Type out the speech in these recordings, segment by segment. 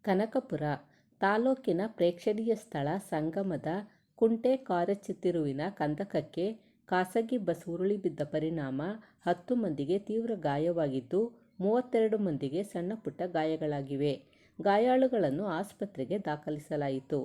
ಕನಕಪುರ ತಾಲೂಕಿನ ಪ್ರೇಕ್ಷಣೀಯ ಸ್ಥಳ ಸಂಗಮದ ಕುಂಟೆ ಕಾರಚಿತ್ತಿರುವಿನ ಕಂದಕಕ್ಕೆ ಖಾಸಗಿ ಬಸ್ ಉರುಳಿ ಬಿದ್ದ ಪರಿಣಾಮ 10 ಮಂದಿಗೆ ತೀವ್ರ ಗಾಯವಾಗಿದ್ದು 32 ಮಂದಿಗೆ ಸಣ್ಣ ಪುಟ್ಟ ಗಾಯಗಳಾಗಿವೆ. ಗಾಯಾಳುಗಳನ್ನು ಆಸ್ಪತ್ರೆಗೆ ದಾಖಲಿಸಲಾಯಿತು.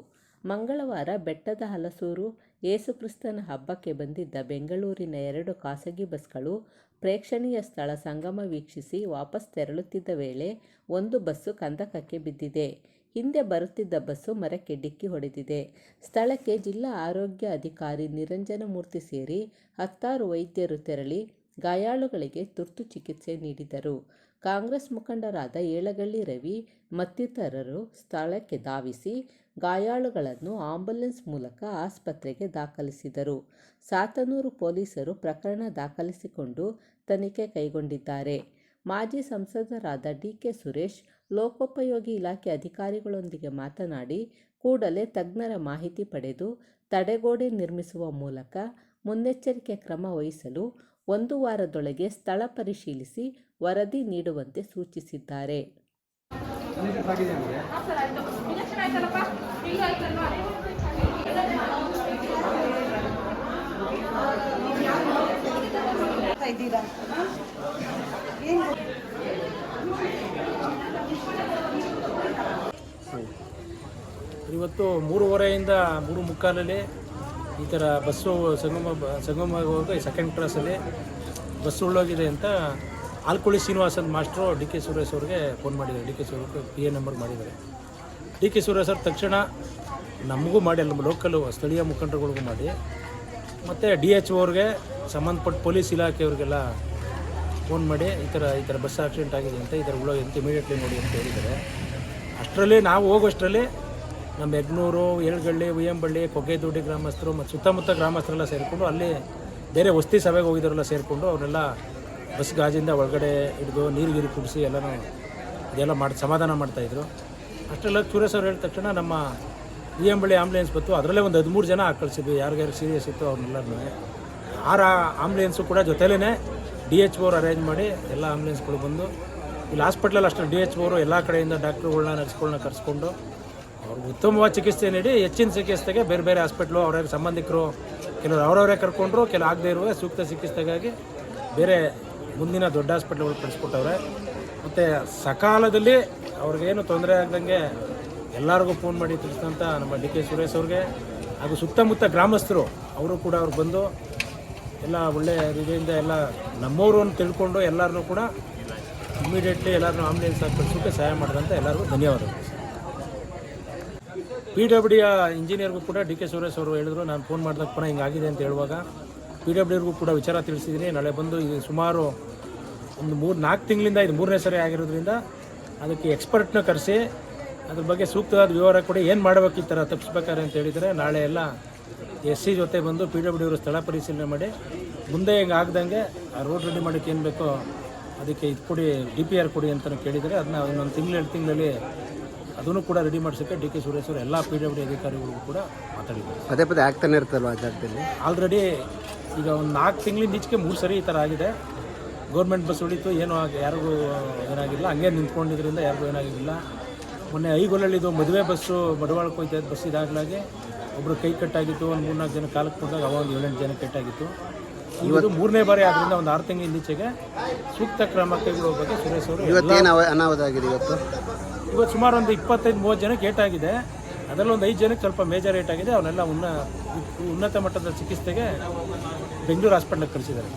ಮಂಗಳವಾರ ಬೆಟ್ಟದ ಹಲಸೂರು ಏಸುಕ್ರಿಸ್ತನ ಹಬ್ಬಕ್ಕೆ ಬಂದಿದ್ದ ಬೆಂಗಳೂರಿನ 2 ಖಾಸಗಿ ಬಸ್ಗಳು ಪ್ರೇಕ್ಷಣೀಯ ಸ್ಥಳ ಸಂಗಮ ವೀಕ್ಷಿಸಿ ವಾಪಸ್ ತೆರಳುತ್ತಿದ್ದ ವೇಳೆ ಒಂದು ಬಸ್ಸು ಕಂದಕಕ್ಕೆ ಬಿದ್ದಿದೆ. ಹಿಂದೆ ಬರುತ್ತಿದ್ದ ಬಸ್ಸು ಮರಕ್ಕೆ ಡಿಕ್ಕಿ ಹೊಡೆದಿದೆ. ಸ್ಥಳಕ್ಕೆ ಜಿಲ್ಲಾ ಆರೋಗ್ಯ ಅಧಿಕಾರಿ ನಿರಂಜನಮೂರ್ತಿ ಸೇರಿ 10 ವೈದ್ಯರು ತೆರಳಿ ಗಾಯಾಳುಗಳಿಗೆ ತುರ್ತು ಚಿಕಿತ್ಸೆ ನೀಡಿದರು. ಕಾಂಗ್ರೆಸ್ ಮುಖಂಡರಾದ ಏಳಗಳ್ಳಿ ರವಿ ಮತ್ತಿತರರು ಸ್ಥಳಕ್ಕೆ ಧಾವಿಸಿ ಗಾಯಾಳುಗಳನ್ನು ಆಂಬ್ಯುಲೆನ್ಸ್ ಮೂಲಕ ಆಸ್ಪತ್ರೆಗೆ ದಾಖಲಿಸಿದರು. ಸಾತನೂರು ಪೊಲೀಸರು ಪ್ರಕರಣ ದಾಖಲಿಸಿಕೊಂಡು ತನಿಖೆ ಕೈಗೊಂಡಿದ್ದಾರೆ. ಮಾಜಿ ಸಂಸದರಾದ ಡಿಕೆ ಸುರೇಶ್ ಲೋಕೋಪಯೋಗಿ ಇಲಾಖೆ ಅಧಿಕಾರಿಗಳೊಂದಿಗೆ ಮಾತನಾಡಿ ಕೂಡಲೇ ತಜ್ಞರ ಮಾಹಿತಿ ಪಡೆದು ತಡೆಗೋಡೆ ನಿರ್ಮಿಸುವ ಮೂಲಕ ಮುನ್ನೆಚ್ಚರಿಕೆ ಕ್ರಮ ವಹಿಸಲು 1 ವಾರದೊಳಗೆ ಸ್ಥಳ ಪರಿಶೀಲಿಸಿ ವರದಿ ನೀಡುವಂತೆ ಸೂಚಿಸಿದ್ದಾರೆ. ಇವತ್ತು 3:15 3:45 ಈ ಥರ ಬಸ್ಸು ಸಂಗಮ ಹೋಗಿ ಸೆಕೆಂಡ್ ಕ್ರಾಸಲ್ಲಿ ಬಸ್ ಉಳ್ಳೋಗಿದೆ ಅಂತ ಆಲ್ಕುಳಿ Srinivasan master D K Suresh ಅವ್ರಿಗೆ ಫೋನ್ ಮಾಡಿದ್ದಾರೆ. D K Suresh PA number ಮಾಡಿದ್ದಾರೆ. ಡಿ ಕೆ ಸುರೇಶ್ ಅವ್ರು ತಕ್ಷಣ ನಮಗೂ ಮಾಡಿ ನಮ್ಮ ಲೋಕಲ್ ಸ್ಥಳೀಯ ಮುಖಂಡರುಗಳಿಗೂ ಮಾಡಿ ಮತ್ತು DHO ಅವ್ರಿಗೆ ಸಂಬಂಧಪಟ್ಟ ಪೊಲೀಸ್ ಇಲಾಖೆಯವ್ರಿಗೆಲ್ಲ ಫೋನ್ ಮಾಡಿ ಈ ಥರ ಬಸ್ ಆಕ್ಸಿಡೆಂಟ್ ಆಗಿದೆ ಅಂತ ಈ ಥರ ಉಳ್ಳೋಗಿ ಅಂತ ಇಮಿಡಿಯೇಟ್ಲಿ ನೋಡಿ ಅಂತ ಹೇಳಿದ್ದಾರೆ. ಅಷ್ಟರಲ್ಲಿ ನಾವು ಹೋಗೋಷ್ಟರಲ್ಲಿ ನಮ್ಮ ಯಗ್ನೂರು, ಏಳ್ಗಳ್ಳಿ, ಉಯ್ಯಂಬಳ್ಳಿ, ಕೊಗ್ಗೆದೊಡ್ಡಿ ಗ್ರಾಮಸ್ಥರು ಮತ್ತು ಸುತ್ತಮುತ್ತ ಗ್ರಾಮಸ್ಥರೆಲ್ಲ ಸೇರಿಕೊಂಡು ಅಲ್ಲಿ ಬೇರೆ ವಸತಿ ಸಭೆಗೆ ಹೋಗಿದ್ದವರೆಲ್ಲ ಸೇರಿಕೊಂಡು ಅವರೆಲ್ಲ ಬಸ್ ಗಾಜಿಂದ ಒಳಗಡೆ ಹಿಡಿದು ನೀರು ಕುಡಿಸಿ ಎಲ್ಲನೂ ಇದೆಲ್ಲ ಸಮಾಧಾನ ಮಾಡ್ತಾಯಿದ್ರು. ಅಷ್ಟೆಲ್ಲ ಸುರೇಶ್ ಅವ್ರು ಹೇಳಿದ ತಕ್ಷಣ ನಮ್ಮ ಉಯ್ಯಂಬಳ್ಳಿ ಆಂಬುಲೆನ್ಸ್ ಬಂತು. ಅದರಲ್ಲೇ ಒಂದು 13 ಜನ ಕಳಿಸಿದ್ವಿ. ಯಾರಿಗಾರು ಸೀರಿಯಸ್ ಇತ್ತು ಅವ್ರನ್ನೆಲ್ಲರೂ 6 ಆಂಬುಲೆನ್ಸು ಕೂಡ ಜೊತೆಲೇ DHO ಅವ್ರು ಅರೇಂಜ್ ಮಾಡಿ ಎಲ್ಲ ಆಂಬುಲೆನ್ಸ್ಗಳು ಬಂದು ಇಲ್ಲಿ ಹಾಸ್ಪಿಟ್ಲಲ್ಲಿ ಅಷ್ಟೇ DHO ಅವರು ಎಲ್ಲ ಕಡೆಯಿಂದ ಡಾಕ್ಟ್ರುಗಳ್ನ ನರ್ಸ್ಗಳನ್ನ ಕರೆಸ್ಕೊಂಡು ಅವ್ರಿಗೆ ಉತ್ತಮವಾದ ಚಿಕಿತ್ಸೆ ನೀಡಿ ಹೆಚ್ಚಿನ ಚಿಕಿತ್ಸೆಗೆ ಬೇರೆ ಬೇರೆ ಹಾಸ್ಪಿಟ್ಲು ಅವ್ರವ್ರ ಸಂಬಂಧಿಕರು ಕೆಲವರು ಅವರವರೇ ಕರ್ಕೊಂಡ್ರು, ಕೆಲವು ಆಗದೇ ಇರುವ ಸೂಕ್ತ ಚಿಕಿತ್ಸೆಗಾಗಿ ಬೇರೆ ಮುಂದಿನ ದೊಡ್ಡ ಹಾಸ್ಪಿಟ್ಲ್ಗಳು ಕಳಿಸ್ಕೊಟ್ಟವ್ರೆ. ಮತ್ತು ಸಕಾಲದಲ್ಲಿ ಅವ್ರಿಗೇನು ತೊಂದರೆ ಆಗ್ದಂಗೆ ಎಲ್ಲರಿಗೂ ಫೋನ್ ಮಾಡಿ ತಿಳಿಸಿದಂಥ ನಮ್ಮ ಡಿ ಕೆ ಸುರೇಶ್ ಅವ್ರಿಗೆ ಹಾಗೂ ಸುತ್ತಮುತ್ತ ಗ್ರಾಮಸ್ಥರು ಅವರು ಕೂಡ ಅವ್ರು ಬಂದು ಎಲ್ಲ ಒಳ್ಳೆಯ ರೀತಿಯಿಂದ ಎಲ್ಲ ನಮ್ಮವರು ಅಂತ ತಿಳ್ಕೊಂಡು ಎಲ್ಲರನ್ನೂ ಕೂಡ ಇಮಿಡಿಯೇಟ್ಲಿ ಎಲ್ಲರನ್ನೂ ಆಂಬುಲೆನ್ಸ್ ಹಾಕಿ ಕಳಿಸೋಕ್ಕೆ ಸಹಾಯ ಮಾಡಿದಂಥ ಎಲ್ಲರಿಗೂ ಧನ್ಯವಾದಗಳು. PWD ಇಂಜಿನಿಯರ್ಗೂ ಕೂಡ ಡಿ ಕೆ ಸುರೇಶ್ ಅವರು ಹೇಳಿದ್ರು, ನಾನು ಫೋನ್ ಮಾಡಿದಾಗ ಪುನಃ ಹಿಂಗಾಗಿದೆ ಅಂತ ಹೇಳುವಾಗ PWDಗೂ ಕೂಡ ವಿಚಾರ ತಿಳಿಸಿದ್ದೀನಿ. ನಾಳೆ ಬಂದು ಇದು ಸುಮಾರು ಒಂದು 3-4 ತಿಂಗಳಿಂದ ಇದು 3ನೇ ಸರಿ ಆಗಿರೋದ್ರಿಂದ ಅದಕ್ಕೆ ಎಕ್ಸ್ಪರ್ಟ್ನ ಕರೆಸಿ ಅದ್ರ ಬಗ್ಗೆ ಸೂಕ್ತವಾದ ವಿವರ ಕೊಡಿ, ಏನು ಮಾಡಬೇಕು ಈ ಥರ ತಪ್ಪಿಸ್ಬೇಕಾರೆ ಅಂತ ಹೇಳಿದರೆ ನಾಳೆ ಎಲ್ಲ SC ಜೊತೆ ಬಂದು PWD ಅವರು ಸ್ಥಳ ಪರಿಶೀಲನೆ ಮಾಡಿ ಮುಂದೆ ಹಿಂಗೆ ಆಗ್ದಂಗೆ ಆ ರೋಡ್ ರೆಡಿ ಮಾಡೋಕ್ಕೆ ಏನು ಬೇಕೋ ಅದಕ್ಕೆ ಇದು ಕೊಡಿ, DPR ಕೊಡಿ ಅಂತ ಕೇಳಿದರೆ ಅದನ್ನ ಇನ್ನೊಂದು 2 ತಿಂಗಳಲ್ಲಿ ಅದನ್ನು ಕೂಡ ರೆಡಿ ಮಾಡಿಸೋಕ್ಕೆ ಡಿ ಕೆ ಸುರೇಶ್ ಅವರು ಎಲ್ಲ PWD ಅಧಿಕಾರಿಗಳಿಗೂ ಕೂಡ ಮಾತಾಡಿದ್ದಾರೆ. ಪದೇ ಆಗ್ತಾನೆ ಇರ್ತಲ್ವ ಆ ಜಾಗದಲ್ಲಿ. ಆಲ್ರೆಡಿ ಈಗ ಒಂದು 4 ತಿಂಗಳಿಂದ ಈಚೆಗೆ 3 ಸರಿ ಈ ಥರ ಆಗಿದೆ. ಗೌರ್ಮೆಂಟ್ ಬಸ್ ಉಳಿತು, ಏನೂ ಯಾರಿಗೂ ಏನಾಗಿಲ್ಲ, ಹಂಗೆ ನಿಂತ್ಕೊಂಡಿದ್ದರಿಂದ ಯಾರಿಗೂ ಏನಾಗಿಲ್ಲ. ಮೊನ್ನೆ ಐಗೊಳ್ಳಲ್ಲಿದ್ದು ಮದುವೆ ಬಸ್ಸು ಬಂಡವಾಳಕ್ಕೆ ಹೋಯ್ತಾ ಬಸ್ ಇದಾಗಲಾಗಿ ಒಬ್ಬರು ಕೈ ಕಟ್ಟಾಗಿತ್ತು, ಒಂದು 3-4 ಜನ ಕಾಲಕ್ಕೆ ಬಂದಾಗ ಅವಾಗ 7-8 ಜನ ಕಟ್ಟಾಗಿತ್ತು. ಇವತ್ತು 3ನೇ ಬಾರಿ ಆದ್ದರಿಂದ ಒಂದು 6 ತಿಂಗಳಿಂದ ಈಚೆಗೆ ಸೂಕ್ತ ಕ್ರಮ ಕೈಗೊಳ್ಳುವ ಬಗ್ಗೆ ಸುರೇಶ್ ಅವರು ಅನಾಹುತ ಆಗಿದೆ. ಇವತ್ತು ಸುಮಾರು ಒಂದು 25-30 ಜನಕ್ಕೆ ಏಟಾಗಿದೆ. ಅದರಲ್ಲಿ ಒಂದು 5 ಜನಕ್ಕೆ ಸ್ವಲ್ಪ ಮೇಜರ್ ಏಟಾಗಿದೆ. ಅವನ್ನೆಲ್ಲ ಉನ್ನತ ಮಟ್ಟದ ಚಿಕಿತ್ಸೆಗೆ ಬೆಂಗಳೂರು ಹಾಸ್ಪಿಟ್ಲಿಗೆ ಕಳಿಸಿದ್ದಾರೆ.